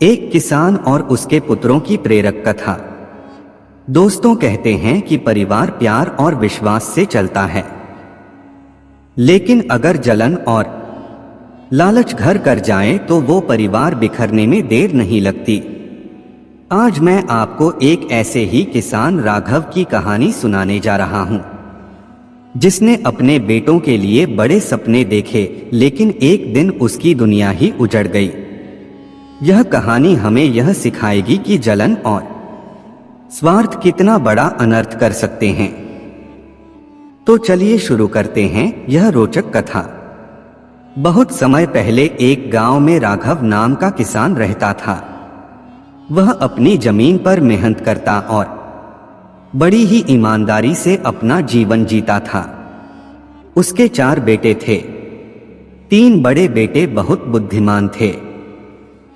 एक किसान और उसके पुत्रों की प्रेरक कथा। दोस्तों कहते हैं कि परिवार प्यार और विश्वास से चलता है, लेकिन अगर जलन और लालच घर कर जाए तो वो परिवार बिखरने में देर नहीं लगती। आज मैं आपको एक ऐसे ही किसान राघव की कहानी सुनाने जा रहा हूं, जिसने अपने बेटों के लिए बड़े सपने देखे, लेकिन एक दिन उसकी दुनिया ही उजड़ गई। यह कहानी हमें यह सिखाएगी कि जलन और स्वार्थ कितना बड़ा अनर्थ कर सकते हैं। तो चलिए शुरू करते हैं यह रोचक कथा। बहुत समय पहले एक गांव में राघव नाम का किसान रहता था। वह अपनी जमीन पर मेहनत करता और बड़ी ही ईमानदारी से अपना जीवन जीता था। उसके 4 बेटे थे। 3 बड़े बेटे बहुत बुद्धिमान थे,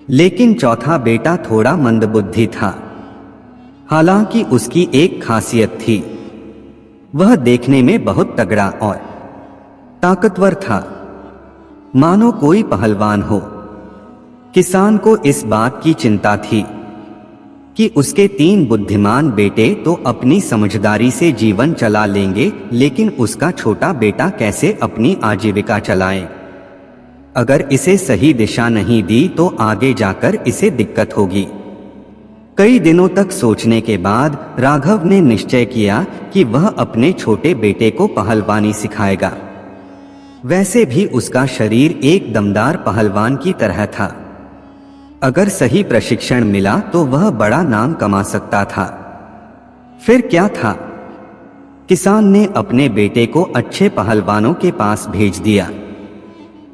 लेकिन चौथा बेटा थोड़ा मंदबुद्धि था। हालांकि उसकी एक खासियत थी, वह देखने में बहुत तगड़ा और ताकतवर था, मानो कोई पहलवान हो। किसान को इस बात की चिंता थी कि उसके 3 बुद्धिमान बेटे तो अपनी समझदारी से जीवन चला लेंगे, लेकिन उसका छोटा बेटा कैसे अपनी आजीविका चलाए। अगर इसे सही दिशा नहीं दी तो आगे जाकर इसे दिक्कत होगी। कई दिनों तक सोचने के बाद राघव ने निश्चय किया कि वह अपने छोटे बेटे को पहलवानी सिखाएगा। वैसे भी उसका शरीर एक दमदार पहलवान की तरह था। अगर सही प्रशिक्षण मिला तो वह बड़ा नाम कमा सकता था। फिर क्या था, किसान ने अपने बेटे को अच्छे पहलवानों के पास भेज दिया।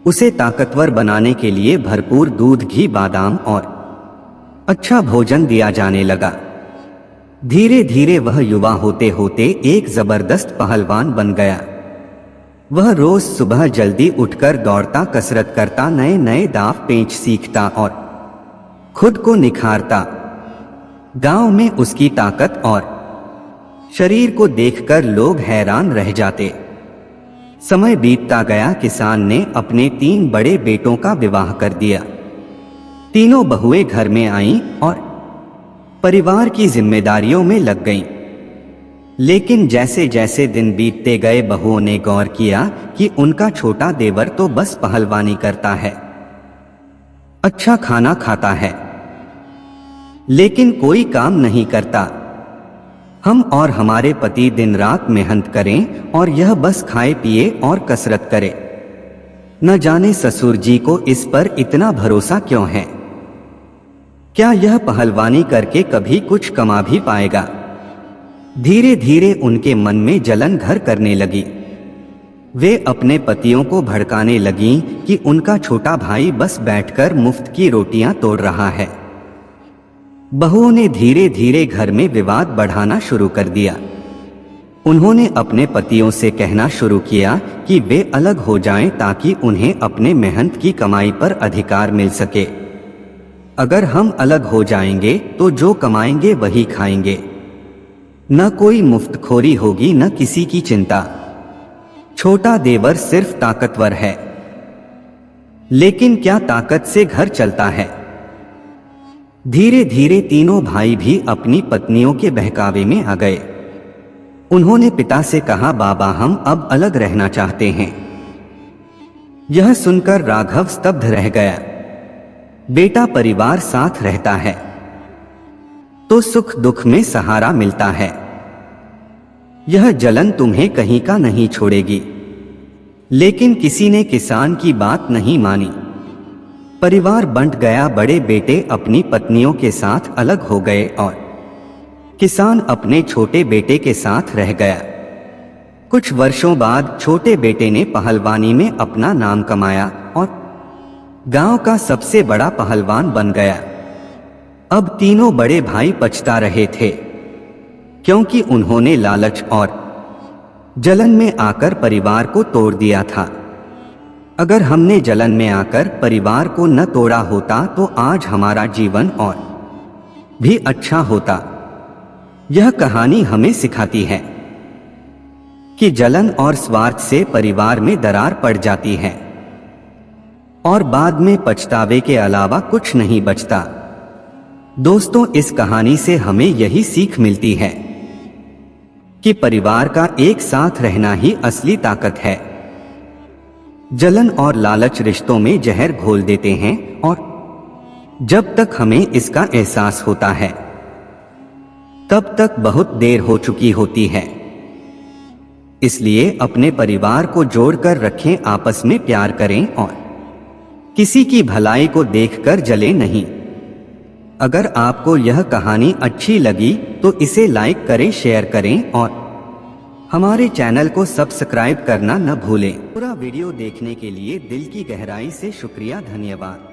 उसे ताकतवर बनाने के लिए भरपूर दूध, घी, बादाम और अच्छा भोजन दिया जाने लगा। धीरे धीरे वह युवा होते होते एक जबरदस्त पहलवान बन गया। वह रोज सुबह जल्दी उठकर दौड़ता, कसरत करता, नए नए दाव पेंच सीखता और खुद को निखारता। गांव में उसकी ताकत और शरीर को देखकर लोग हैरान रह जाते। समय बीतता गया। किसान ने अपने 3 बड़े बेटों का विवाह कर दिया। तीनों बहुएं घर में आईं और परिवार की जिम्मेदारियों में लग गईं। लेकिन जैसे जैसे दिन बीतते गए, बहुओं ने गौर किया कि उनका छोटा देवर तो बस पहलवानी करता है, अच्छा खाना खाता है, लेकिन कोई काम नहीं करता। हम और हमारे पति दिन रात मेहनत करें और यह बस खाए पिए और कसरत करे। न जाने ससुर जी को इस पर इतना भरोसा क्यों है। क्या यह पहलवानी करके कभी कुछ कमा भी पाएगा? धीरे धीरे उनके मन में जलन घर करने लगी। वे अपने पतियों को भड़काने लगीं कि उनका छोटा भाई बस बैठकर मुफ्त की रोटियां तोड़ रहा है। बहुओं ने धीरे धीरे घर में विवाद बढ़ाना शुरू कर दिया। उन्होंने अपने पतियों से कहना शुरू किया कि वे अलग हो जाएं ताकि उन्हें अपने मेहनत की कमाई पर अधिकार मिल सके। अगर हम अलग हो जाएंगे तो जो कमाएंगे वही खाएंगे, न कोई मुफ्तखोरी होगी, न किसी की चिंता। छोटा देवर सिर्फ ताकतवर है, लेकिन क्या ताकत से घर चलता है? धीरे धीरे तीनों भाई भी अपनी पत्नियों के बहकावे में आ गए। उन्होंने पिता से कहा, बाबा हम अब अलग रहना चाहते हैं। यह सुनकर राघव स्तब्ध रह गया। बेटा परिवार साथ रहता है तो सुख दुख में सहारा मिलता है। यह जलन तुम्हें कहीं का नहीं छोड़ेगी। लेकिन किसी ने किसान की बात नहीं मानी। परिवार बंट गया। बड़े बेटे अपनी पत्नियों के साथ अलग हो गए और किसान अपने छोटे बेटे के साथ रह गया। कुछ वर्षों बाद छोटे बेटे ने पहलवानी में अपना नाम कमाया और गांव का सबसे बड़ा पहलवान बन गया। अब तीनों बड़े भाई पछता रहे थे, क्योंकि उन्होंने लालच और जलन में आकर परिवार को तोड़ दिया था। अगर हमने जलन में आकर परिवार को न तोड़ा होता तो आज हमारा जीवन और भी अच्छा होता। यह कहानी हमें सिखाती है कि जलन और स्वार्थ से परिवार में दरार पड़ जाती है और बाद में पछतावे के अलावा कुछ नहीं बचता। दोस्तों, इस कहानी से हमें यही सीख मिलती है कि परिवार का एक साथ रहना ही असली ताकत है। जलन और लालच रिश्तों में जहर घोल देते हैं और जब तक हमें इसका एहसास होता है तब तक बहुत देर हो चुकी होती है। इसलिए अपने परिवार को जोड़कर रखें, आपस में प्यार करें और किसी की भलाई को देखकर जले नहीं। अगर आपको यह कहानी अच्छी लगी तो इसे लाइक करें, शेयर करें और हमारे चैनल को सब्सक्राइब करना न भूलें। पूरा वीडियो देखने के लिए दिल की गहराई से शुक्रिया, धन्यवाद।